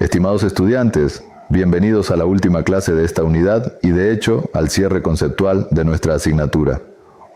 Estimados estudiantes, bienvenidos a la última clase de esta unidad y de hecho al cierre conceptual de nuestra asignatura.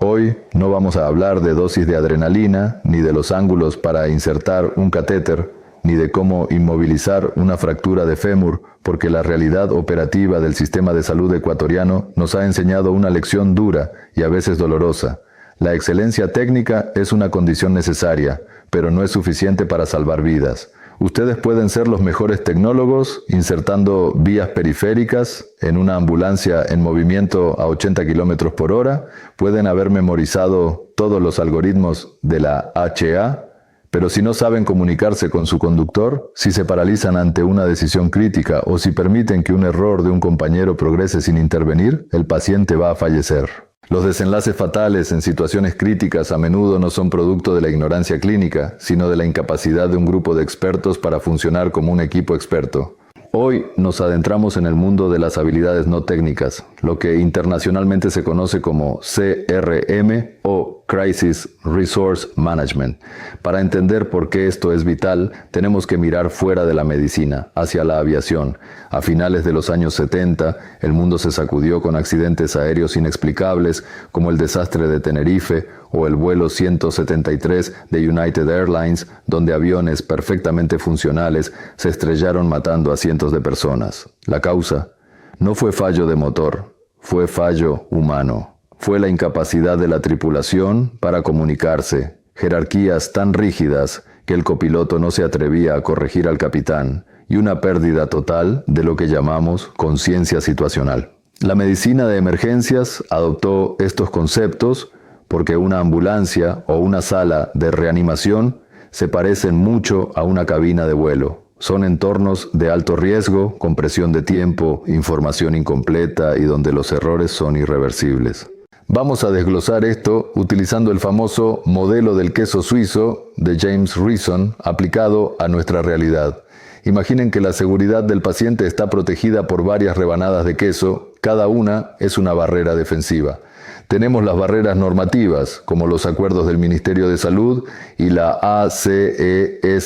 Hoy no vamos a hablar de dosis de adrenalina, ni de los ángulos para insertar un catéter, ni de cómo inmovilizar una fractura de fémur, porque la realidad operativa del sistema de salud ecuatoriano nos ha enseñado una lección dura y a veces dolorosa. La excelencia técnica es una condición necesaria, pero no es suficiente para salvar vidas. Ustedes pueden ser los mejores tecnólogos insertando vías periféricas en una ambulancia en movimiento a 80 km por hora, pueden haber memorizado todos los algoritmos de la HA, pero si no saben comunicarse con su conductor, si se paralizan ante una decisión crítica o si permiten que un error de un compañero progrese sin intervenir, el paciente va a fallecer. Los desenlaces fatales en situaciones críticas a menudo no son producto de la ignorancia clínica, sino de la incapacidad de un grupo de expertos para funcionar como un equipo experto. Hoy nos adentramos en el mundo de las habilidades no técnicas, lo que internacionalmente se conoce como CRM o Crisis Resource Management. Para entender por qué esto es vital, tenemos que mirar fuera de la medicina, hacia la aviación. A finales de los años 70, el mundo se sacudió con accidentes aéreos inexplicables, como el desastre de Tenerife o el vuelo 173 de United Airlines, donde aviones perfectamente funcionales se estrellaron matando a cientos de personas. La causa no fue fallo de motor, fue fallo humano. Fue la incapacidad de la tripulación para comunicarse, jerarquías tan rígidas que el copiloto no se atrevía a corregir al capitán, y una pérdida total de lo que llamamos conciencia situacional. La medicina de emergencias adoptó estos conceptos porque una ambulancia o una sala de reanimación se parecen mucho a una cabina de vuelo. Son entornos de alto riesgo, con presión de tiempo, información incompleta y donde los errores son irreversibles. Vamos a desglosar esto utilizando el famoso modelo del queso suizo de James Reason aplicado a nuestra realidad. Imaginen que la seguridad del paciente está protegida por varias rebanadas de queso, cada una es una barrera defensiva. Tenemos las barreras normativas, como los acuerdos del Ministerio de Salud y la ACESS.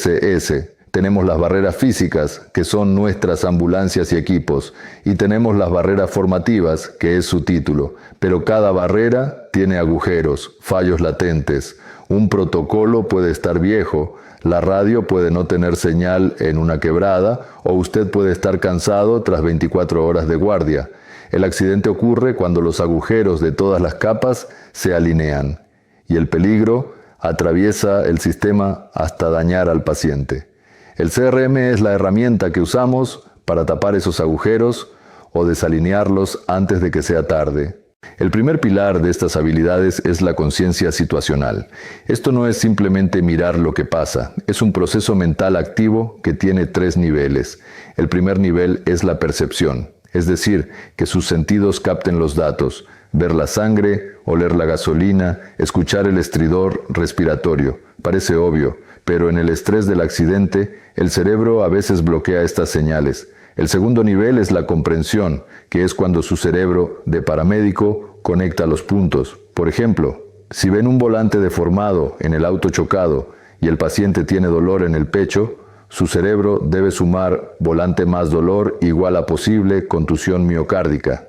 Tenemos las barreras físicas, que son nuestras ambulancias y equipos, y tenemos las barreras formativas, que es su título. Pero cada barrera tiene agujeros, fallos latentes. Un protocolo puede estar viejo, la radio puede no tener señal en una quebrada, o usted puede estar cansado tras 24 horas de guardia. El accidente ocurre cuando los agujeros de todas las capas se alinean, y el peligro atraviesa el sistema hasta dañar al paciente. El CRM es la herramienta que usamos para tapar esos agujeros o desalinearlos antes de que sea tarde. El primer pilar de estas habilidades es la conciencia situacional. Esto no es simplemente mirar lo que pasa, es un proceso mental activo que tiene 3 niveles. El primer nivel es la percepción, es decir, que sus sentidos capten los datos, ver la sangre, oler la gasolina, escuchar el estridor respiratorio. Parece obvio, pero en el estrés del accidente, el cerebro a veces bloquea estas señales. El segundo nivel es la comprensión, que es cuando su cerebro de paramédico conecta los puntos. Por ejemplo, si ven un volante deformado en el auto chocado y el paciente tiene dolor en el pecho, su cerebro debe sumar volante más dolor igual a posible contusión miocárdica.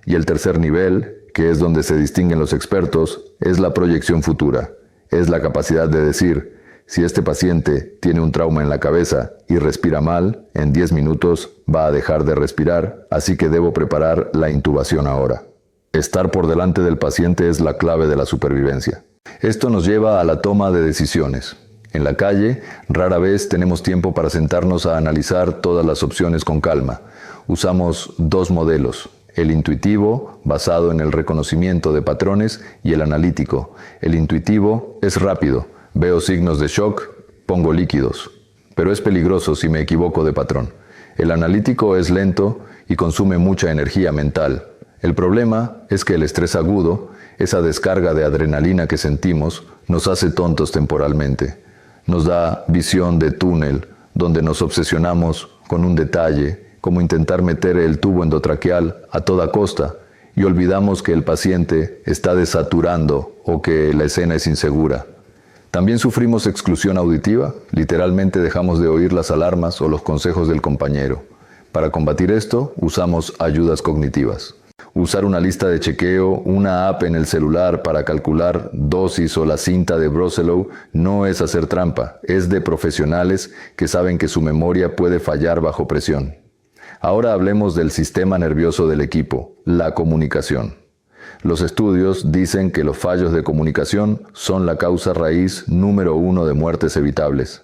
Y el tercer nivel, que es donde se distinguen los expertos, es la proyección futura. Es la capacidad de decir: si este paciente tiene un trauma en la cabeza y respira mal, en 10 minutos va a dejar de respirar, así que debo preparar la intubación ahora. Estar por delante del paciente es la clave de la supervivencia. Esto nos lleva a la toma de decisiones. En la calle, rara vez tenemos tiempo para sentarnos a analizar todas las opciones con calma. Usamos 2 modelos. El intuitivo, basado en el reconocimiento de patrones, y el analítico. El intuitivo es rápido. Veo signos de shock, pongo líquidos. Pero es peligroso si me equivoco de patrón. El analítico es lento y consume mucha energía mental. El problema es que el estrés agudo, esa descarga de adrenalina que sentimos, nos hace tontos temporalmente. Nos da visión de túnel, donde nos obsesionamos con un detalle, como intentar meter el tubo endotraqueal a toda costa, y olvidamos que el paciente está desaturando o que la escena es insegura. También sufrimos exclusión auditiva, literalmente dejamos de oír las alarmas o los consejos del compañero. Para combatir esto, usamos ayudas cognitivas. Usar una lista de chequeo, una app en el celular para calcular dosis o la cinta de Broselow no es hacer trampa, es de profesionales que saben que su memoria puede fallar bajo presión. Ahora hablemos del sistema nervioso del equipo, la comunicación. Los estudios dicen que los fallos de comunicación son la causa raíz número 1 de muertes evitables.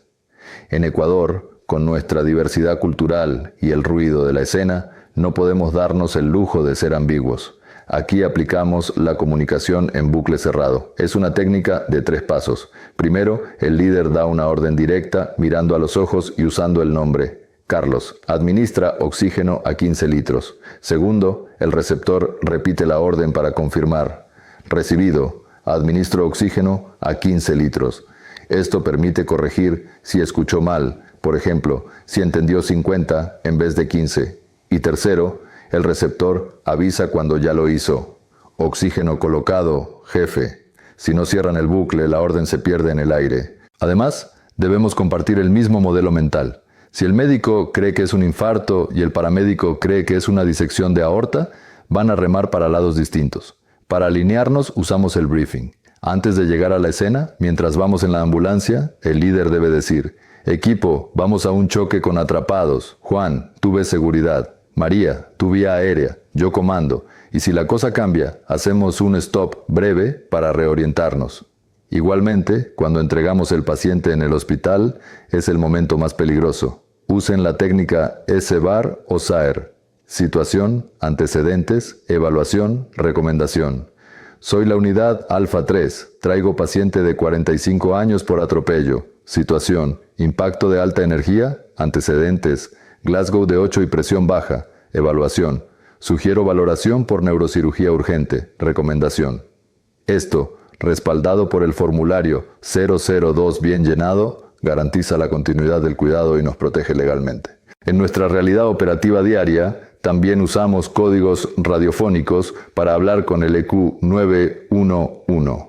En Ecuador, con nuestra diversidad cultural y el ruido de la escena, no podemos darnos el lujo de ser ambiguos. Aquí aplicamos la comunicación en bucle cerrado. Es una técnica de 3 pasos. Primero, el líder da una orden directa, mirando a los ojos y usando el nombre. Carlos, administra oxígeno a 15 litros. Segundo, el receptor repite la orden para confirmar. Recibido, administro oxígeno a 15 litros. Esto permite corregir si escuchó mal, por ejemplo, si entendió 50 en vez de 15. Y tercero, el receptor avisa cuando ya lo hizo. Oxígeno colocado, jefe. Si no cierran el bucle, la orden se pierde en el aire. Además, debemos compartir el mismo modelo mental. Si el médico cree que es un infarto y el paramédico cree que es una disección de aorta, van a remar para lados distintos. Para alinearnos usamos el briefing. Antes de llegar a la escena, mientras vamos en la ambulancia, el líder debe decir: equipo, vamos a un choque con atrapados. Juan, tú ves seguridad. María, tú vía aérea. Yo comando. Y si la cosa cambia, hacemos un stop breve para reorientarnos. Igualmente, cuando entregamos el paciente en el hospital, es el momento más peligroso. Usen la técnica SBAR o SAER. Situación, antecedentes, evaluación, recomendación. Soy la unidad Alfa 3. Traigo paciente de 45 años por atropello. Situación, impacto de alta energía, antecedentes, Glasgow de 8 y presión baja. Evaluación. Sugiero valoración por neurocirugía urgente. Recomendación. Esto, respaldado por el formulario 002 bien llenado, garantiza la continuidad del cuidado y nos protege legalmente. En nuestra realidad operativa diaria, también usamos códigos radiofónicos para hablar con el EQ 911.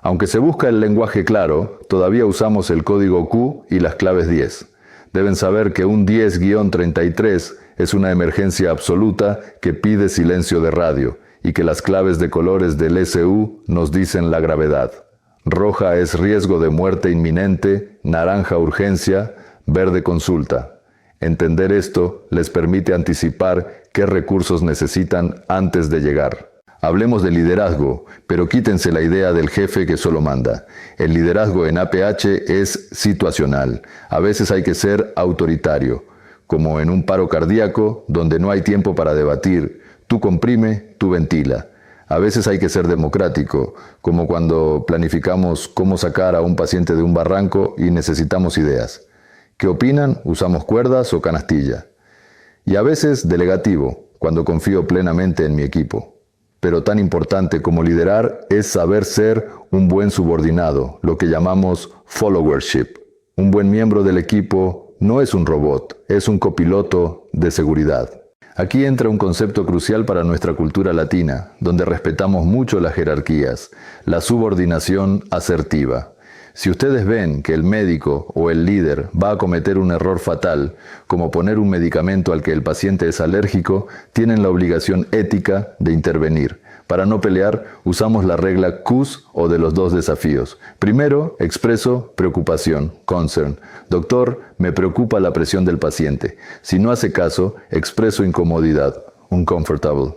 Aunque se busca el lenguaje claro, todavía usamos el código Q y las claves 10. Deben saber que un 10-33 es una emergencia absoluta que pide silencio de radio y que las claves de colores del SU nos dicen la gravedad. Roja es riesgo de muerte inminente, naranja urgencia, verde consulta. Entender esto les permite anticipar qué recursos necesitan antes de llegar. Hablemos de liderazgo, pero quítense la idea del jefe que solo manda. El liderazgo en APH es situacional. A veces hay que ser autoritario, como en un paro cardíaco donde no hay tiempo para debatir. Tú comprime, tú ventila. A veces hay que ser democrático, como cuando planificamos cómo sacar a un paciente de un barranco y necesitamos ideas. ¿Qué opinan? Usamos cuerdas o canastilla. Y a veces delegativo, cuando confío plenamente en mi equipo. Pero tan importante como liderar es saber ser un buen subordinado, lo que llamamos followership. Un buen miembro del equipo no es un robot, es un copiloto de seguridad. Aquí entra un concepto crucial para nuestra cultura latina, donde respetamos mucho las jerarquías, la subordinación asertiva. Si ustedes ven que el médico o el líder va a cometer un error fatal, como poner un medicamento al que el paciente es alérgico, tienen la obligación ética de intervenir. Para no pelear, usamos la regla CUS o de los 2 desafíos. Primero, expreso preocupación, concern. Doctor, me preocupa la presión del paciente. Si no hace caso, expreso incomodidad, uncomfortable.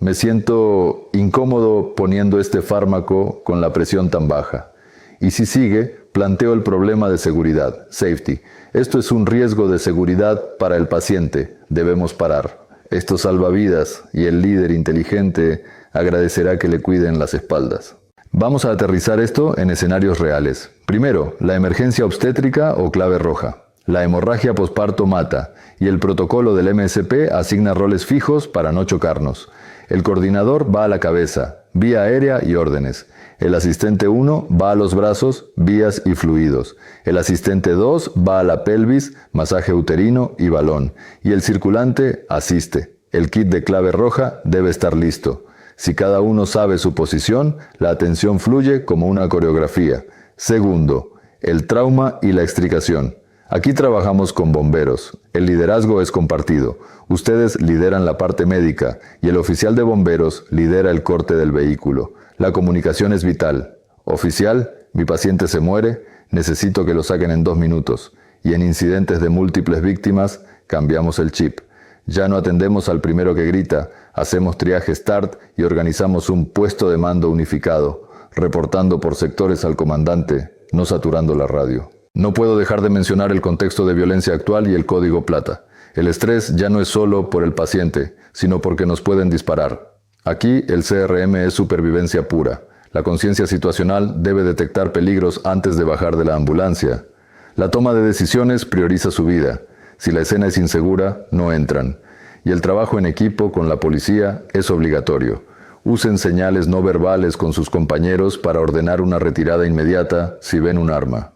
Me siento incómodo poniendo este fármaco con la presión tan baja. Y si sigue, planteo el problema de seguridad, safety. Esto es un riesgo de seguridad para el paciente. Debemos parar. Esto salva vidas y el líder inteligente agradecerá que le cuiden las espaldas. Vamos a aterrizar esto en escenarios reales. Primero, la emergencia obstétrica o clave roja. La hemorragia posparto mata y el protocolo del MSP asigna roles fijos para no chocarnos. El coordinador va a la cabeza, vía aérea y órdenes. El asistente 1 va a los brazos, vías y fluidos. El asistente 2 va a la pelvis, masaje uterino y balón. Y el circulante asiste. El kit de clave roja debe estar listo. Si cada uno sabe su posición, la atención fluye como una coreografía. Segundo, el trauma y la extricación. Aquí trabajamos con bomberos. El liderazgo es compartido. Ustedes lideran la parte médica y el oficial de bomberos lidera el corte del vehículo. La comunicación es vital. Oficial, mi paciente se muere, necesito que lo saquen en 2 minutos. Y en incidentes de múltiples víctimas, cambiamos el chip. Ya no atendemos al primero que grita, hacemos triaje START y organizamos un puesto de mando unificado, reportando por sectores al comandante, no saturando la radio. No puedo dejar de mencionar el contexto de violencia actual y el código plata. El estrés ya no es solo por el paciente, sino porque nos pueden disparar. Aquí el CRM es supervivencia pura. La conciencia situacional debe detectar peligros antes de bajar de la ambulancia. La toma de decisiones prioriza su vida. Si la escena es insegura, no entran. Y el trabajo en equipo con la policía es obligatorio. Usen señales no verbales con sus compañeros para ordenar una retirada inmediata si ven un arma.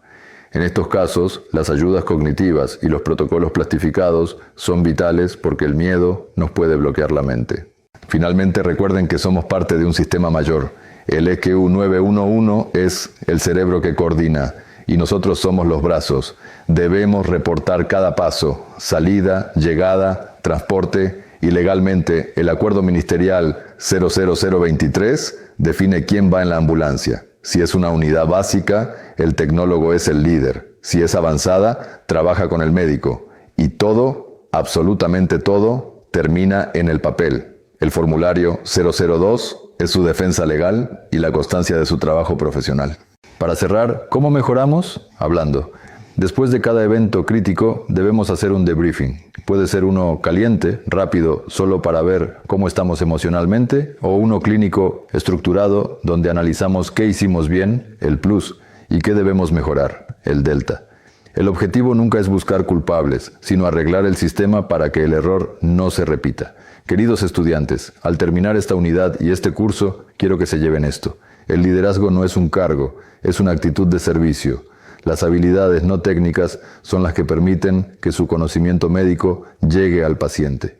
En estos casos, las ayudas cognitivas y los protocolos plastificados son vitales porque el miedo nos puede bloquear la mente. Finalmente, recuerden que somos parte de un sistema mayor. El EQU 911 es el cerebro que coordina y nosotros somos los brazos. Debemos reportar cada paso, salida, llegada, transporte y legalmente el acuerdo ministerial 00023 define quién va en la ambulancia. Si es una unidad básica, el tecnólogo es el líder. Si es avanzada, trabaja con el médico. Y todo, absolutamente todo, termina en el papel. El formulario 002 es su defensa legal y la constancia de su trabajo profesional. Para cerrar, ¿cómo mejoramos? Hablando. Después de cada evento crítico, debemos hacer un debriefing. Puede ser uno caliente, rápido, solo para ver cómo estamos emocionalmente, o uno clínico, estructurado, donde analizamos qué hicimos bien, el plus, y qué debemos mejorar, el delta. El objetivo nunca es buscar culpables, sino arreglar el sistema para que el error no se repita. Queridos estudiantes, al terminar esta unidad y este curso, quiero que se lleven esto. El liderazgo no es un cargo, es una actitud de servicio. Las habilidades no técnicas son las que permiten que su conocimiento médico llegue al paciente.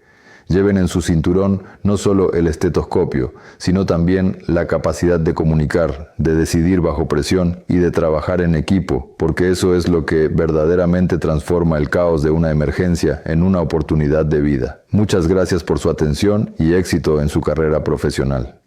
Lleven en su cinturón no solo el estetoscopio, sino también la capacidad de comunicar, de decidir bajo presión y de trabajar en equipo, porque eso es lo que verdaderamente transforma el caos de una emergencia en una oportunidad de vida. Muchas gracias por su atención y éxito en su carrera profesional.